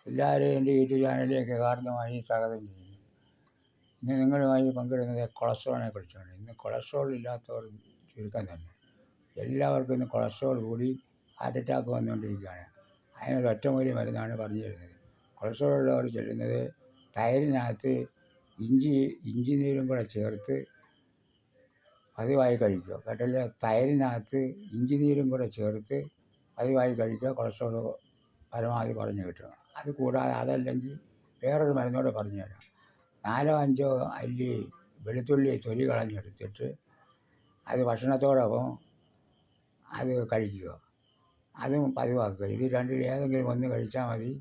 എല്ലാവരെയും എൻ്റെ യൂട്യൂബ് ചാനലിലേക്ക് കാരണമായി സ്വാഗതം ചെയ്യുന്നു. ഇന്ന് നിങ്ങളുമായി പങ്കിടുന്നത് കൊളസ്ട്രോളിനെ കുറിച്ചാണ്. ഇന്ന് കൊളസ്ട്രോൾ ഇല്ലാത്തവർ ചുരുക്കം തന്നെ. എല്ലാവർക്കും ഇന്ന് കൊളസ്ട്രോൾ കൂടി ഹാർട്ട് അറ്റാക്ക് വന്നുകൊണ്ടിരിക്കുകയാണ്. അതിനൊരു ഒറ്റമൂലി മരുന്നാണ് പറഞ്ഞു തരുന്നത്. കൊളസ്ട്രോൾ ഉള്ളവർ ചൊല്ലുന്നത് തൈരിനകത്ത് ഇഞ്ചി നീരും കൂടെ ചേർത്ത് പതിവായി കഴിക്കുക. കേട്ടല്ലേ? തൈരിനകത്ത് ഇഞ്ചി നീരും കൂടെ ചേർത്ത് പതിവായി കഴിക്കുക. കൊളസ്ട്രോൾ പരമാവധി കുറഞ്ഞു കിട്ടും. അത് കൂടാതെ അതല്ലെങ്കിൽ വേറൊരു മരുന്നോടെ പറഞ്ഞു തരാം. 4-5 അല്ലി വെളുത്തുള്ളി തൊലി കളഞ്ഞെടുത്തിട്ട് അത് ഭക്ഷണത്തോടൊപ്പം അത് കഴിക്കുക. അതും പതിവാക്കുക. ഇത് രണ്ടിൽ ഏതെങ്കിലും ഒന്ന് കഴിച്ചാൽ മതി.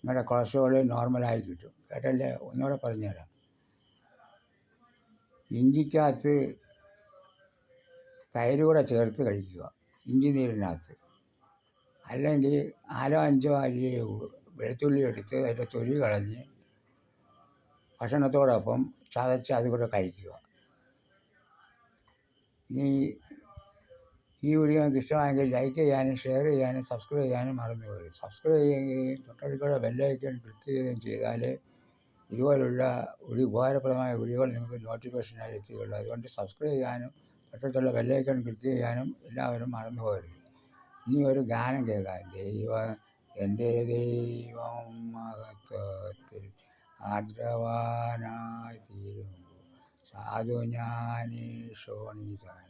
നിങ്ങളുടെ കൊളസ്ട്രോൾ നോർമലായി കിട്ടും. കേട്ടല്ലേ? ഒന്നുകൂടെ പറഞ്ഞുതരാം. ഇഞ്ചിക്കകത്ത് തൈര് കൂടെ ചേർത്ത് കഴിക്കുക, ഇഞ്ചി നീരിനകത്ത്. അല്ലെങ്കിൽ 4-5 അല്ലി വെളുത്തുള്ളി എടുത്ത് അതിൻ്റെ തൊലി കളഞ്ഞ് ഭക്ഷണത്തോടൊപ്പം ചതച്ച് അതുകൂടെ കഴിക്കുക. ഇനി ഈ വീഡിയോ നിങ്ങൾക്ക് ഇഷ്ടമായെങ്കിൽ ലൈക്ക് ചെയ്യാനും ഷെയർ ചെയ്യാനും സബ്സ്ക്രൈബ് ചെയ്യാനും മറന്നു പോയി. സബ്സ്ക്രൈബ് ചെയ്യുകയും തൊട്ടടുത്തുള്ള ബെല്ലൈക്കൺ ക്ലിക്ക് ചെയ്യുകയും ചെയ്താൽ ഇതുപോലുള്ള ഉപകാരപ്രദമായ വീഡിയോകൾ നിങ്ങൾക്ക് നോട്ടിഫിക്കേഷനായി എത്തുകയുള്ളൂ. അതുകൊണ്ട് സബ്സ്ക്രൈബ് ചെയ്യാനും തൊട്ടടുത്തുള്ള ബെല്ലൈക്കൺ ക്ലിക്ക് ചെയ്യാനും എല്ലാവരും മറന്നു പോകരുത്. ഇനി ഒരു ഗാനം കേൾക്കാം. എൻ്റെ ദൈവം മഹത്വത്തിൽ ആർദ്രവാനായി തീരുമ്പോൾ സാധു ഞാനീ ശോണിതൻ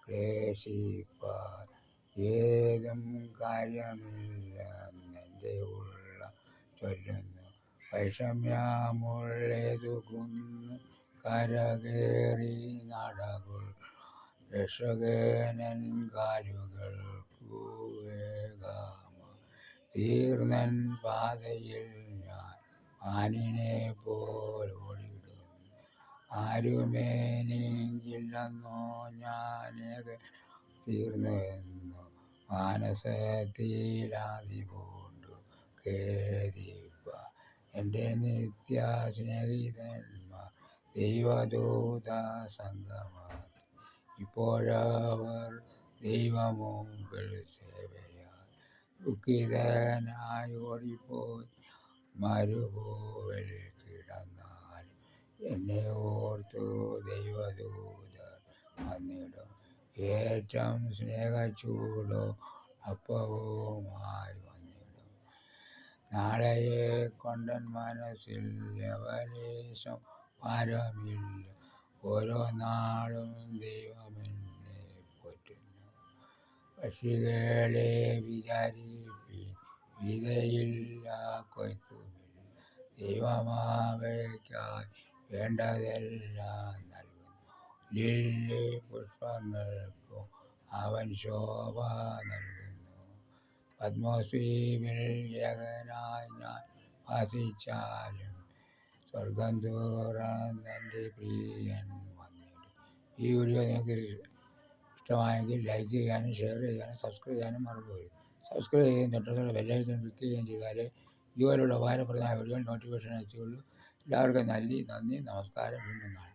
ക്ലേശിപ്പാൻ ഏതും കാര്യമില്ലെന്നെൻ്റെ ഉള്ള ചൊല്ലുന്നു. വൈഷമ്യമുള്ളേതു കുന്നു കരകേറി നടകുൾ രക്ഷകനൻ കാലുകൾക്കു വേഗമ തീർന്നൻ പാതയിൽ ഞാൻ മാനിനെ പോൽ ഓടിടുന്നു. ആരുമേനിക്കില്ലെന്നോ ഞാനേക തീർന്നുവെന്നു മാനസത്തിലാതി പൂണ്ടു ഖേദിപ്പ എൻ്റെ നിത്യ സ്നേഹിതന്മാർ ദൈവദൂത സംഗമത്തിൽ ഇപ്പോഴവർ ദൈവമുമ്പിൽ സേവയാൽ ദുഃഖിതനായി ഓടിപ്പോയി മരുഭൂവിൽ കിടന്നാൽ എന്നെ ഓർത്തു ദൈവദൂതർ വന്നിടും. ഏറ്റവും സ്നേഹച്ചൂടോ അപ്പവുമായി വന്നിടും. നാളെയെ കൊണ്ടൻ മനസ്സിൽ യവലേശം ഭാരമില്ല. ഓരോ നാളും ദൈവമെന്നെ പോറ്റുന്നു. പക്ഷികളെ വിചാരിപ്പിൻ, വിതയില്ല, കൊയ്ത്തുമില്ല. ദൈവമാവയ്ക്കായി വേണ്ടതെല്ലാം നൽകുന്നു. ലില്ലി പുഷ്പങ്ങൾക്കും അവൻ ശോഭ നൽകുന്നു. പത്മദ്വീപിൽ ഏകനായി ഞാൻ വസിച്ചാലും സ്വർഗം തുറന്നെൻ്റെ പ്രിയൻ വന്നിടും. ഈ വീഡിയോ നിങ്ങൾക്ക് ഇഷ്ടമായെങ്കിൽ ലൈക്ക് ചെയ്യാനും ഷെയർ ചെയ്യാനും സബ്സ്ക്രൈബ് ചെയ്യാനും മറന്നുപോയി. സബ്സ്ക്രൈബ് ചെയ്യുകയും തൊട്ടടുത്തുള്ള ബെല്ലൈക്കൺ ക്ലിക്ക് ചെയ്യുകയും ചെയ്താൽ ഇതുപോലുള്ള ഉപകാരപ്രദമായ വീഡിയോ നോട്ടിഫിക്കേഷൻ എത്തുകയുള്ളൂ. എല്ലാവർക്കും നന്ദി, നമസ്കാരം. വീണ്ടും കാണാം.